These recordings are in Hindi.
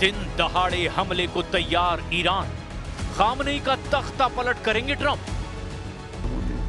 दिन दहाड़े हमले को तैयार ईरान, खामनेई का तख्ता पलट करेंगे ट्रंप।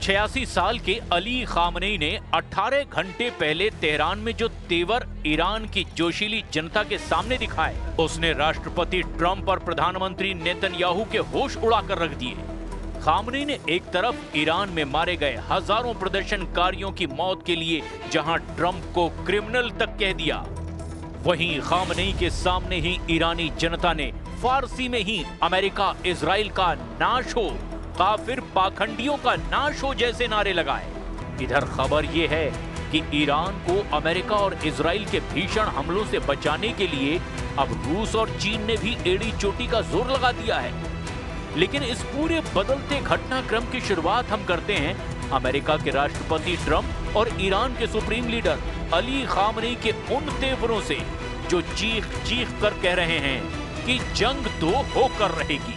86 साल के अली खामनेई ने 18 घंटे पहले तेहरान में जो तेवर ईरान की जोशीली जनता के सामने दिखाए, उसने राष्ट्रपति ट्रंप और प्रधानमंत्री नेतन्याहू के होश उड़ाकर रख दिए। खामनेई ने एक तरफ ईरान में मारे गए हजारों प्रदर्शनकारियों की मौत के लिए जहां ट्रंप को क्रिमिनल तक कह दिया, वहीं खामनेई के सामने ही ईरानी जनता ने फारसी में ही अमेरिका इजराइल का नाश हो, काफिर पाखंडियों का नाश हो जैसे नारे लगाए। इधर खबर यह है कि ईरान को अमेरिका और इजराइल के भीषण हमलों से बचाने के लिए अब रूस और चीन ने भी एड़ी चोटी का जोर लगा दिया है। लेकिन इस पूरे बदलते घटनाक्रम की शुरुआत हम करते हैं अमेरिका के राष्ट्रपति ट्रंप और ईरान के सुप्रीम लीडर अली खामनेई के उन तेवरों से जो चीख चीख कर कह रहे हैं कि जंग तो होकर रहेगी।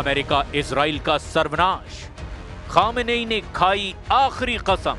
अमेरिका इजराइल का सर्वनाश, खामनेई ने खाई आखिरी कसम।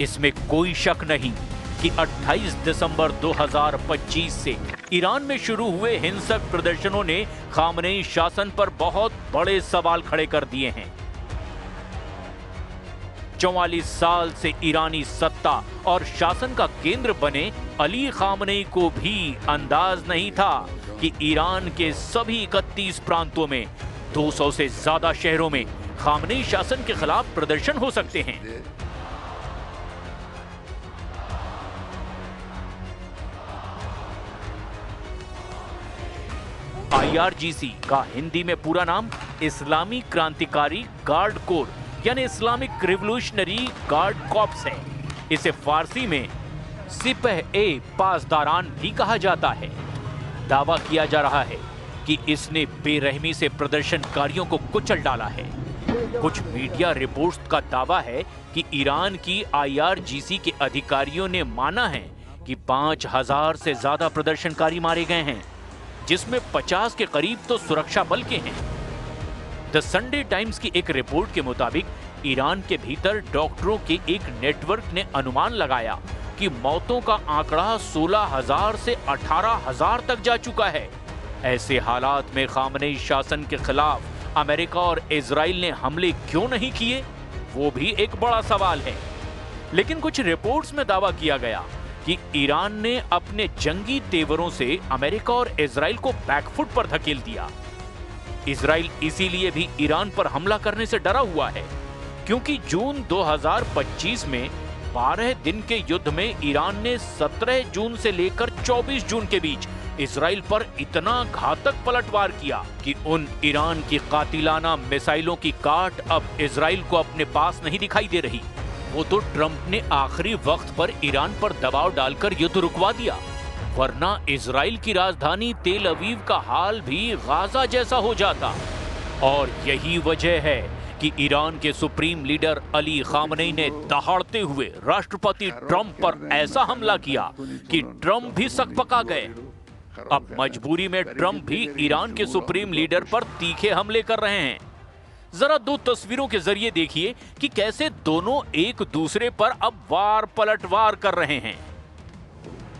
इसमें कोई शक नहीं कि 28 दिसंबर 2025 से ईरान में शुरू हुए हिंसक प्रदर्शनों ने खामनेई शासन पर बहुत बड़े सवाल खड़े कर दिए हैं। 44 साल से ईरानी सत्ता और शासन का केंद्र बने अली खामनेई को भी अंदाज नहीं था कि ईरान के सभी 31 प्रांतों में 200 से ज्यादा शहरों में खामनेई शासन के खिलाफ प्रदर्शन हो सकते हैं। IRGC का हिंदी में पूरा नाम इस्लामी क्रांतिकारी गार्ड कोर यानी इस्लामिक रिवोल्यूशनरी गार्ड कॉर्प्स है। इसे फारसी में सिपह-ए पासदारान भी कहा जाता है। दावा किया जा रहा है कि इसने बेरहमी से प्रदर्शनकारियों को कुचल डाला है। कुछ मीडिया रिपोर्ट्स का दावा है कि ईरान की IRGC के अधिकारियों ने माना है कि 5000 से ज्यादा प्रदर्शनकारी मारे गए हैं, जिसमें 50 के करीब तो सुरक्षा बल के हैं। द संडे टाइम्स की एक रिपोर्ट के मुताबिक ईरान के भीतर डॉक्टरों के एक नेटवर्क ने अनुमान लगाया कि मौतों का आंकड़ा 16,000 से 18,000 तक जा चुका है। ऐसे हालात में खामनेई शासन के खिलाफ अमेरिका और इजराइल ने हमले क्यों नहीं किए, वो भी एक बड़ा सवाल है। लेकिन कुछ रिपोर्ट्स में दावा किया गया कि ईरान ने अपने जंगी तेवरों से अमेरिका और इजराइल को बैकफुट पर धकेल दिया। इजराइल इसीलिए भी ईरान पर हमला करने से डरा हुआ है क्योंकि जून 2025 में 12 दिन के युद्ध में ईरान ने 17 जून से लेकर 24 जून के बीच इजराइल पर इतना घातक पलटवार किया कि उन ईरान की कातिलाना मिसाइलों की काट अब इजराइल को अपने पास नहीं दिखाई दे रही। वो तो ट्रंप ने आखिरी वक्त पर ईरान पर दबाव डालकर युद्ध रुकवा दिया, वरना इजराइल की राजधानी तेल अवीव का हाल भी गाजा जैसा हो जाता। और यही वजह है कि ईरान के सुप्रीम लीडर अली खामनेई ने दहाड़ते हुए राष्ट्रपति ट्रंप पर ऐसा हमला किया कि ट्रंप भी सकपका गए। अब मजबूरी में ट्रंप भी ईरान के सुप्रीम लीडर पर तीखे हमले कर रहे हैं। जरा दो तस्वीरों के जरिए देखिए कि कैसे दोनों एक दूसरे पर अब वार पलटवार कर रहे हैं।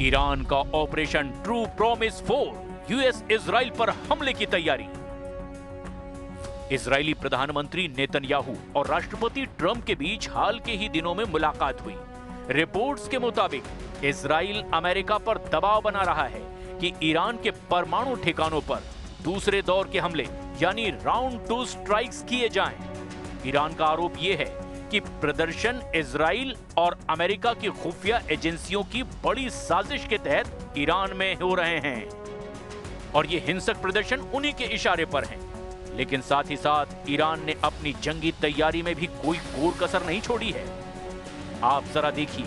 ईरान का operation true promise 4 US Israel पर हमले की तैयारी। इजरायली प्रधानमंत्री नेतन्याहू और राष्ट्रपति ट्रंप के बीच हाल के ही दिनों में मुलाकात हुई। रिपोर्ट्स के मुताबिक इजराइल अमेरिका पर दबाव बना रहा है कि ईरान के परमाणु ठिकानों पर दूसरे दौर के हमले यानी राउंड 2 स्ट्राइक्स किए जाएं। ईरान का आरोप यह है कि प्रदर्शन इजराइल और अमेरिका की खुफिया एजेंसियों की बड़ी साजिश के तहत ईरान में हो रहे हैं और ये हिंसक प्रदर्शन उन्हीं के इशारे पर हैं। लेकिन साथ ही साथ ईरान ने अपनी जंगी तैयारी में भी कोई कोर कसर नहीं छोड़ी है। आप जरा देखिए,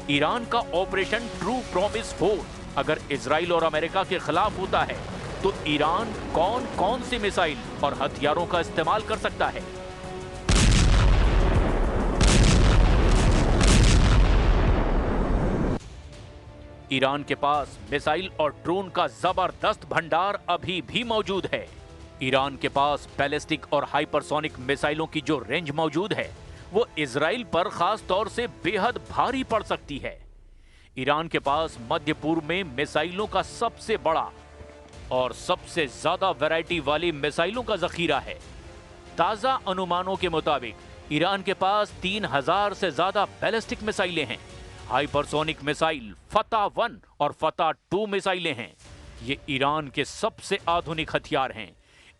ईरान का ऑपरेशन ट्रू प्रॉमिस 4 अगर इजराइल और अमेरिका के खिलाफ होता है तो ईरान कौन कौन से मिसाइल और हथियारों का इस्तेमाल कर सकता है। ईरान के पास मिसाइल और ड्रोन का जबरदस्त भंडार अभी भी मौजूद है। ईरान के पास बैलिस्टिक और हाइपरसोनिक मिसाइलों की जो रेंज मौजूद है वो इजराइल पर खास तौर से बेहद भारी पड़ सकती है। ईरान के पास मध्य पूर्व में मिसाइलों का सबसे बड़ा और सबसे ज्यादा वैरायटी वाली मिसाइलों का जखीरा है। ताजा अनुमानों के मुताबिक ईरान के पास 3000 से ज्यादा बैलिस्टिक मिसाइलें हैं। हाइपरसोनिक मिसाइल फतह 1 और फतह 2 मिसाइलें हैं। ये ईरान के सबसे आधुनिक हथियार हैं।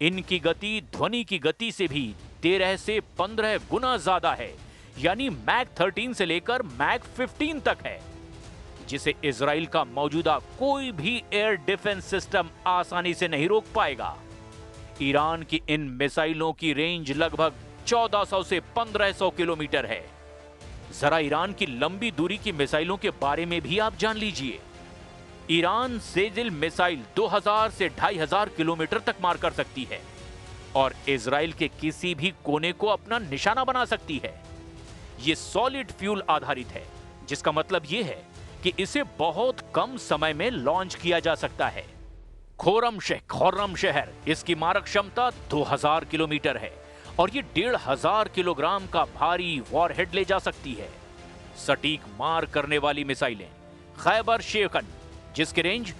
इनकी गति ध्वनि की गति से भी 13 से 15 गुना ज्यादा है, यानी मैक 13 से लेकर मैक 15 तक है, जिसे इजराइल का मौजूदा कोई भी एयर डिफेंस सिस्टम आसानी से नहीं रोक पाएगा। ईरान की इन मिसाइलों की रेंज लगभग 1400 से 1500 किलोमीटर है। जरा ईरान की लंबी दूरी की मिसाइलों के बारे में भी आप जान लीजिए। ईरान सेजिल मिसाइल 2000 से 2500 किलोमीटर तक मार कर सकती है और इजराइल के किसी भी कोने को अपना निशाना बना सकती है। यह सॉलिड फ्यूल आधारित है, जिसका मतलब यह है कि इसे बहुत कम समय में लॉन्च किया जा सकता है। खुर्रम शहर इसकी मारक क्षमता 2000 किलोमीटर है और ये 1500 किलोग्राम का भारी वॉरहेड ले जा सकती है। सटीक मार करने वाली मिसाइलें खैबर शेखन जिसकी रेंज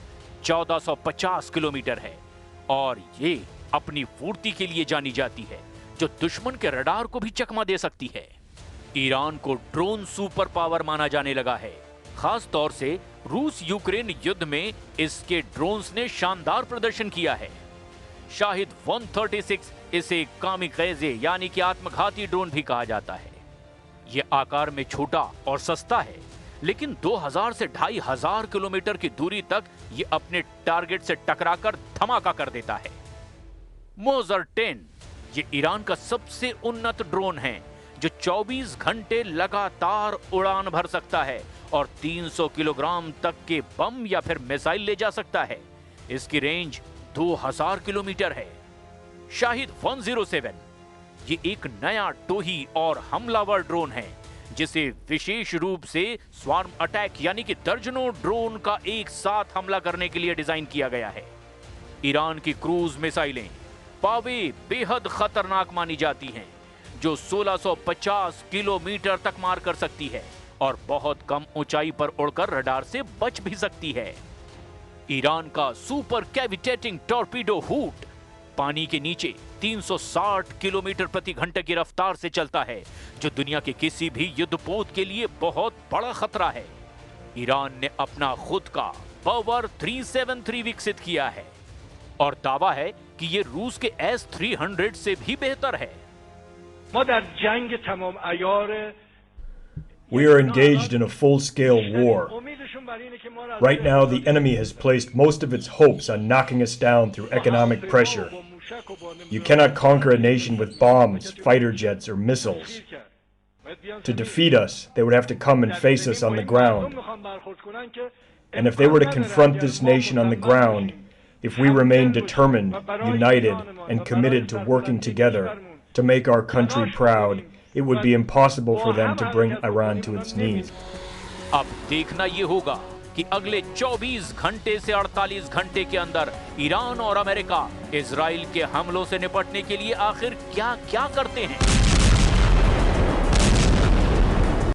1450 किलोमीटर है और ये अपनी फुर्ती के लिए जानी जाती है, जो दुश्मन के रडार को भी चकमा दे सकती है। ईरान को ड्रोन सुपर पावर माना जाने लगा है। खास तौर से रूस यूक्रेन युद्ध में इसके ड्रोन्स ने शानदार प्रदर्शन किया है। शाहिद 136 इसे कामिकाज़े यानी कि आत्मघाती ड्रोन भी कहा जाता है। यह आकार में छोटा और सस्ता है, लेकिन 2000 से 2500 किलोमीटर की दूरी तक ये अपने टारगेट से टकराकर धमाका कर देता है। मोजर 10 ये ईरान का सबसे उन्नत ड्रोन है, जो 24 घंटे लगातार उड़ान भर सकता है और 300 किलोग्राम तक के बम या फिर मिसाइल ले जा सकता है। इसकी रेंज 2000 किलोमीटर है। शाहिद 107 ये एक नया टोही और हमलावर ड्रोन है, जिसे विशेष रूप से स्वार्म अटैक यानी कि दर्जनों ड्रोन का एक साथ हमला करने के लिए डिजाइन किया गया है। ईरान की क्रूज मिसाइलें पावे बेहद खतरनाक मानी जाती हैं, जो 1650 किलोमीटर तक मार कर सकती है और बहुत कम ऊंचाई पर उड़कर रडार से बच भी सकती है। ईरान का सुपर कैविटेटिंग टॉर्पीडो हूट पानी के नीचे 360 किलोमीटर प्रति घंटे की रफ्तार से चलता है, जो दुनिया के किसी भी युद्धपोत के लिए बहुत बड़ा खतरा है। ईरान ने अपना खुद का बवर 373 विकसित किया है और दावा है कि ये रूस के S-300 से भी बेहतर है। We are engaged in a full-scale war. Right now, the enemy has placed most of its hopes on knocking us down through economic pressure. You cannot conquer a nation with bombs, fighter jets, or missiles. To defeat us, they would have to come and face us on the ground. And if they were to confront this nation on the ground, if we remain determined, united, and committed to working together to make our country proud, it would be impossible for them to bring Iran to its knees. अब देखना ये होगा कि अगले 24 घंटे से 48 घंटे के अंदर ईरान और अमेरिका इजराइल के हमलों से निपटने के लिए आखिर क्या क्या करते हैं।